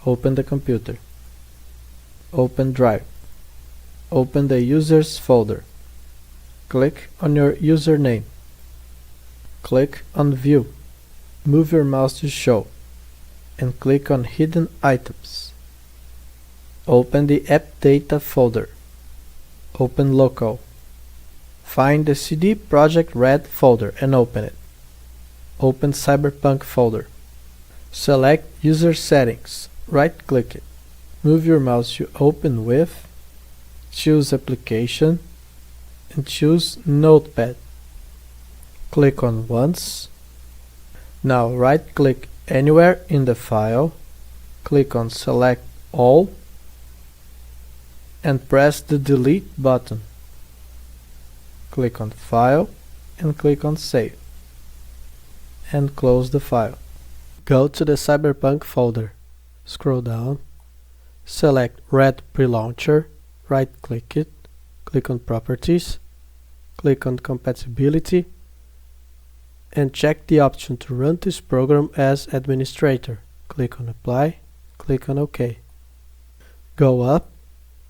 Open the computer. Open Drive. Open the Users folder. Click on your username. Click on View. Move your mouse to Show and click on Hidden Items. Open the AppData folder. Open Local. Find the CD Projekt Red folder and open it. Open Cyberpunk folder. Select UserSettings. Right-click it. Move your mouse to Open With. Choose Application and choose Notepad. Click on Once. Now right-click anywhere in the file. Click on Select All and press the Delete button. Click on File and click on Save. And close the file. Go to the Cyberpunk folder. Scroll down. Select Red Pre-Launcher. Right-click it. Click on Properties. Click on Compatibility. And check the option to run this program as administrator. Click on Apply. Click on OK. Go up.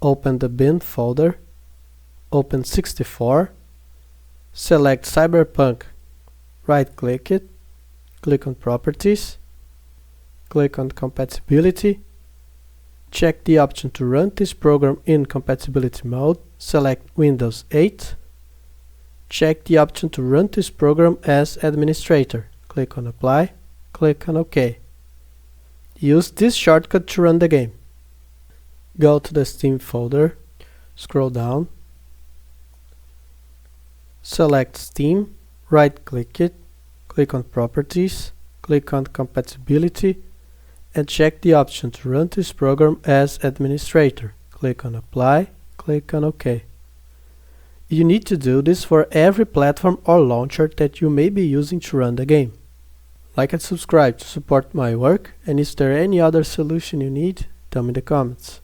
Open the bin folder. Open 64. Select Cyberpunk. Right-click it. Click on Properties. Click on Compatibility. Check the option to run this program in compatibility mode. Select Windows 8. Check the option to run this program as administrator. Click on Apply. Click on OK. Use this shortcut to run the game. Go to the Steam folder. Scroll down. Select Steam. Right-click it. Click on Properties. Click on Compatibility. And check the option to run this program as administrator. Click on Apply. Click on OK. You need to do this for every platform or launcher that you may be using to run the game. Like and subscribe to support my work, and is there any other solution you need? Tell me in the comments.